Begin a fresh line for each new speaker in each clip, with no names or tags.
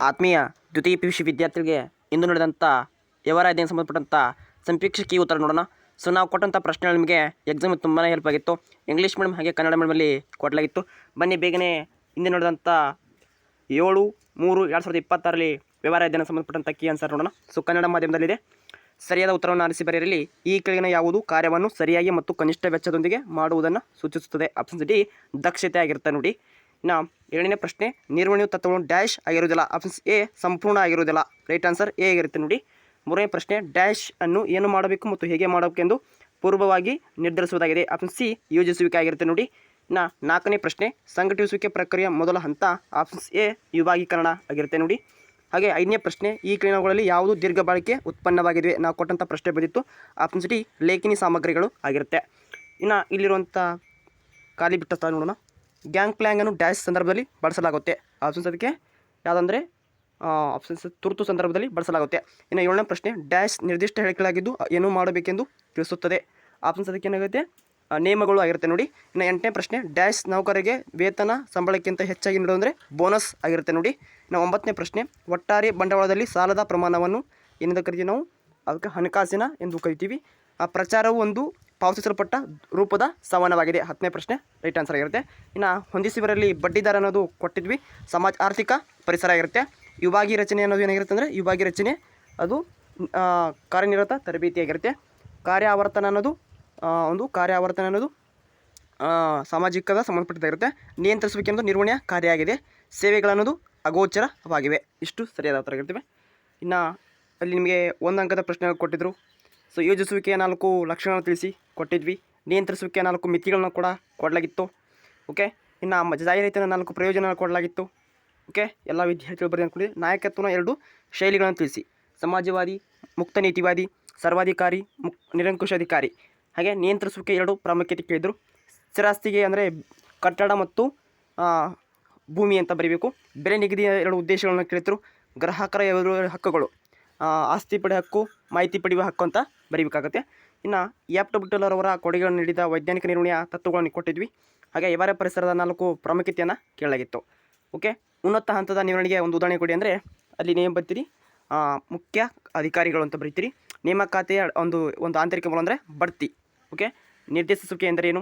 ಆತ್ಮೀಯ ದ್ವಿತೀಯ PUC ವಿದ್ಯಾರ್ಥಿಗಳಿಗೆ ಇಂದು ನಡೆದಂಥ ವ್ಯವಹಾರ ಅಧ್ಯಯನ ಸಂಬಂಧಪಟ್ಟಂಥ ಸಂಕ್ಷಿಪ್ತ ಕೀ ಉತ್ತರ ನೋಡೋಣ. ಸೊ ನಾವು ಕೊಟ್ಟಂಥ ಪ್ರಶ್ನೆಗಳು ನಿಮಗೆ ಎಕ್ಸಾಮ್ ತುಂಬಾ ಹೆಲ್ಪ್ ಆಗಿತ್ತು. ಇಂಗ್ಲೀಷ್ ಮೀಡಿಯಮ್ ಹಾಗೆ ಕನ್ನಡ ಮೀಡಿಯಮಲ್ಲಿ ಕೊಡಲಾಗಿತ್ತು. ಬನ್ನಿ ಬೇಗನೆ ಹಿಂದೆ ನಡೆದಂಥ 7/3/2026ರಲ್ಲಿ ವ್ಯವಹಾರ ಅಧ್ಯಯನ ಸಂಬಂಧಪಟ್ಟಂಥ ಕೀ ಆನ್ಸರ್ ನೋಡೋಣ. ಸೊ ಕನ್ನಡ ಮಾಧ್ಯಮದಲ್ಲಿದೆ. ಸರಿಯಾದ ಉತ್ತರವನ್ನು ಆರಿಸಿ ಬರೆಯಿರಲಿ. ಈ ಕೆಳಗಿನ ಯಾವುದು ಕಾರ್ಯವನ್ನು ಸರಿಯಾಗಿ ಮತ್ತು ಕನಿಷ್ಠ ವೆಚ್ಚದೊಂದಿಗೆ ಮಾಡುವುದನ್ನು ಸೂಚಿಸುತ್ತದೆ? ಆಪ್ಷನ್ ಡಿ ದಕ್ಷತೆ ಆಗಿರುತ್ತೆ ನೋಡಿ. ಇನ್ನು 7ನೇ ಪ್ರಶ್ನೆ, ನಿರ್ವಹಣೆಯು ತತ್ವಗಳು ಡ್ಯಾಶ್ ಆಗಿರುವುದಿಲ್ಲ. ಆಪ್ಷನ್ಸ್ ಎ ಸಂಪೂರ್ಣ ಆಗಿರುವುದಿಲ್ಲ. ರೈಟ್ ಆನ್ಸರ್ ಎ ಆಗಿರುತ್ತೆ ನೋಡಿ. 3ನೇ ಪ್ರಶ್ನೆ, ಡ್ಯಾಶ್ ಅನ್ನು ಏನು ಮಾಡಬೇಕು ಮತ್ತು ಹೇಗೆ ಮಾಡಬೇಕೆಂದು ಪೂರ್ವವಾಗಿ ನಿರ್ಧರಿಸುವುದಾಗಿದೆ. ಆಪ್ಷನ್ ಸಿ ಯೋಜಿಸುವಿಕೆ ಆಗಿರುತ್ತೆ ನೋಡಿ. ಇನ್ನು 4ನೇ ಪ್ರಶ್ನೆ, ಸಂಘಟಿಸುವಿಕೆ ಪ್ರಕ್ರಿಯೆಯ ಮೊದಲ ಹಂತ. ಆಪ್ಷನ್ಸ್ ಎ ವಿಭಾಗೀಕರಣ ಆಗಿರುತ್ತೆ ನೋಡಿ. ಹಾಗೆ 5ನೇ ಪ್ರಶ್ನೆ, ಈ ಕೆಳಗಿನವುಗಳಲ್ಲಿ ಯಾವುದು ದೀರ್ಘ ಬಾಳಿಕೆ ಉತ್ಪನ್ನವಾಗಿದೆ? ನಾವು ಕೊಟ್ಟಂಥ ಪ್ರಶ್ನೆ ಬಂದಿತ್ತು. ಆಪ್ಷನ್ಸ್ ಡಿ ಲೇಖನಿ ಸಾಮಗ್ರಿಗಳು ಆಗಿರುತ್ತೆ. ಇನ್ನು ಇಲ್ಲಿರುವಂಥ ಖಾಲಿ ಬಿಟ್ಟ ಸ್ಥಳ ನೋಡೋಣ. ಗ್ಯಾಂಗ್ ಪ್ಲ್ಯಾಂಗನ್ನು ಡ್ಯಾಶ್ ಸಂದರ್ಭದಲ್ಲಿ ಬಳಸಲಾಗುತ್ತೆ. ಆಪ್ಷನ್ಸ್ ಅದಕ್ಕೆ ಯಾವುದಂದರೆ ಆಪ್ಷನ್ಸ್ ತುರ್ತು ಸಂದರ್ಭದಲ್ಲಿ ಬಳಸಲಾಗುತ್ತೆ. ಇನ್ನು 7ನೇ ಪ್ರಶ್ನೆ, ಡ್ಯಾಶ್ ನಿರ್ದಿಷ್ಟ ಹೇಳಿಕೆಗಳಾಗಿದ್ದು ಏನು ಮಾಡಬೇಕೆಂದು ತಿಳಿಸುತ್ತದೆ. ಆಪ್ಷನ್ಸ್ ಅದಕ್ಕೆ ಏನಾಗುತ್ತೆ ನಿಯಮಗಳು ಆಗಿರುತ್ತೆ ನೋಡಿ. ಇನ್ನು 8ನೇ ಪ್ರಶ್ನೆ, ಡ್ಯಾಶ್ ನೌಕರರಿಗೆ ವೇತನ ಸಂಬಳಕ್ಕಿಂತ ಹೆಚ್ಚಾಗಿ ನೀಡೋದಂದರೆ ಬೋನಸ್ ಆಗಿರುತ್ತೆ ನೋಡಿ. ಇನ್ನು 9ನೇ ಪ್ರಶ್ನೆ, ಒಟ್ಟಾರೆ ಬಂಡವಾಳದಲ್ಲಿ ಸಾಲದ ಪ್ರಮಾಣವನ್ನು ಏನೆಂದು ಕರಿತೀವಿ ನಾವು? ಅದಕ್ಕೆ ಹಣಕಾಸಿನ ಎಂದು ಕರಿತೀವಿ. ಆ ಪ್ರಚಾರವು ಒಂದು ಪಾವತಿಸಲ್ಪಟ್ಟ ರೂಪದ ಸಮಾನವಾಗಿದೆ. 10ನೇ ಪ್ರಶ್ನೆ ರೈಟ್ ಆನ್ಸರ್ ಆಗಿರುತ್ತೆ. ಇನ್ನು ಹೊಂದಿಸಿಬರಲ್ಲಿ ಬಡ್ಡಿದರ ಅನ್ನೋದು ಕೊಟ್ಟಿದ್ವಿ. ಸಮಾಜ ಆರ್ಥಿಕ ಪರಿಸರ ಆಗಿರುತ್ತೆ. ವಿಭಾಗೀಯ ರಚನೆ ಅನ್ನೋದು ಏನಾಗಿರುತ್ತೆ ಅಂದರೆ ವಿಭಾಗೀಯ ರಚನೆ ಅದು ಕಾರ್ಯನಿರತ ತರಬೇತಿ ಆಗಿರುತ್ತೆ. ಕಾರ್ಯಾವರ್ತನ ಅನ್ನೋದು ಸಾಮಾಜಿಕದ ಸಂಬಂಧಪಟ್ಟಿದ್ದಾಗಿರುತ್ತೆ. ನಿಯಂತ್ರಿಸುವಿಕೆ ಅನ್ನೋದು ನಿರ್ವಹಣೆಯ ಕಾರ್ಯ ಆಗಿದೆ. ಸೇವೆಗಳನ್ನೋದು ಅಗೋಚರವಾಗಿವೆ. ಇಷ್ಟು ಸರಿಯಾದ ಉತ್ತರ ಆಗಿರ್ತವೆ. ಇನ್ನು ಅಲ್ಲಿ ನಿಮಗೆ 1 ಅಂಕದ ಪ್ರಶ್ನೆಗಳು ಕೊಟ್ಟಿದ್ದರು. ಸೊ ಯೋಜಿಸುವಿಕೆಯ 4 ಲಕ್ಷಣಗಳನ್ನು ತಿಳಿಸಿ ಕೊಟ್ಟಿದ್ವಿ. ನಿಯಂತ್ರಿಸುವಿಕೆಯ 4 ಮಿತಿಗಳನ್ನು ಕೂಡ ಕೊಡಲಾಗಿತ್ತು. ಓಕೆ. ಇನ್ನು ಜಾಹೀರಾತಿನ 4 ಪ್ರಯೋಜನ ಕೊಡಲಾಗಿತ್ತು. ಓಕೆ. ಎಲ್ಲ ವಿದ್ಯಾರ್ಥಿಗಳು ಬರೆದು ಅಂದ್ಕೊಂಡಿದೆ. ನಾಯಕತ್ವನ 2 ಶೈಲಿಗಳನ್ನು ತಿಳಿಸಿ. ಸಮಾಜವಾದಿ, ಮುಕ್ತ ನೀತಿವಾದಿ, ಸರ್ವಾಧಿಕಾರಿ, ನಿರಂಕುಶಾಧಿಕಾರಿ. ಹಾಗೆ ನಿಯಂತ್ರಿಸುವಿಕೆ 2 ಪ್ರಾಮುಖ್ಯತೆ ಕೇಳಿದರು. ಸ್ಥಿರಾಸ್ತಿಗೆ ಅಂದರೆ ಕಟ್ಟಡ ಮತ್ತು ಭೂಮಿ ಅಂತ ಬರೀಬೇಕು. ಬೆಲೆ ನಿಗದಿಯ 2 ಉದ್ದೇಶಗಳನ್ನು ಕೇಳಿದರು. ಗ್ರಾಹಕರ 2 ಹಕ್ಕುಗಳು, ಆಸ್ತಿ ಪಡೆ ಹಕ್ಕು, ಮಾಹಿತಿ ಪಡೆಯುವ ಹಕ್ಕು ಅಂತ ಬರೀಬೇಕಾಗುತ್ತೆ. ಇನ್ನು ಎಫ್.ಡಬ್ಲ್ಯೂ. ಅವರ ಕೊಡುಗೆಗಳನ್ನು ನೀಡಿದ ವೈಜ್ಞಾನಿಕ ನಿರ್ವಹಣೆಯ ತತ್ವಗಳನ್ನು ಕೊಟ್ಟಿದ್ವಿ. ಹಾಗೆ ವ್ಯವಹಾರ ಪರಿಸರದ 4 ಪ್ರಾಮುಖ್ಯತೆಯನ್ನು ಕೇಳಲಾಗಿತ್ತು. ಓಕೆ. ಉನ್ನತ ಹಂತದ ನಿರ್ವಹಣೆಗೆ ಒಂದು ಉದಾಹರಣೆ ಕೊಡಿ ಅಂದರೆ ಅಲ್ಲಿ ನೇಮ್ ಬರ್ತೀರಿ, ಮುಖ್ಯ ಅಧಿಕಾರಿಗಳು ಅಂತ ಬರೀತೀರಿ. ನೇಮಕಾತಿಯ ಒಂದು ಆಂತರಿಕ ಮೂಲ ಅಂದರೆ ಬಡ್ತಿ. ಓಕೆ. ನಿರ್ದೇಶಿಸುವಿಕೆ ಎಂದರೇನು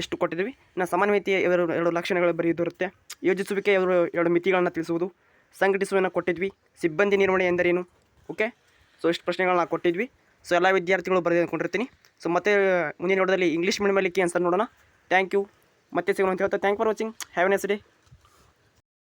ಎಷ್ಟು ಕೊಟ್ಟಿದ್ವಿ. ಇನ್ನು ಸಮನ್ವಯತೆಯ 2 ಲಕ್ಷಣಗಳು ಬರೆಯುತ್ತಿರುತ್ತೆ. ಯೋಜಿಸುವಿಕೆ 2 ಮಿತಿಗಳನ್ನು ತಿಳಿಸುವುದು. ಸಂಘಟಿಸುವನ್ನು ಕೊಟ್ಟಿದ್ವಿ. ಸಿಬ್ಬಂದಿ ನಿರ್ವಹಣೆ ಎಂದರೇನು? ಓಕೆ. ಸೊ ಇಷ್ಟು ಪ್ರಶ್ನೆಗಳನ್ನ ಕೊಟ್ಟಿದ್ವಿ. ಸೊ ಎಲ್ಲ ವಿದ್ಯಾರ್ಥಿಗಳು ಬರೆದು ಅಂದ್ಕೊಂಡಿರ್ತೀನಿ. ಸೊ ಮತ್ತೆ ಮುಂದಿನ ನೋಡೋದಲ್ಲಿ ಇಂಗ್ಲೀಷ್ ಮೀಡಿಯಮಲ್ಲಿ ಆನ್ಸರ್ ನೋಡೋಣ. Thank you. ಮತ್ತೆ ಸಿಗೋಣ ಅಂತ ಹೇಳ್ತಾ thank for watching. Have a nice day.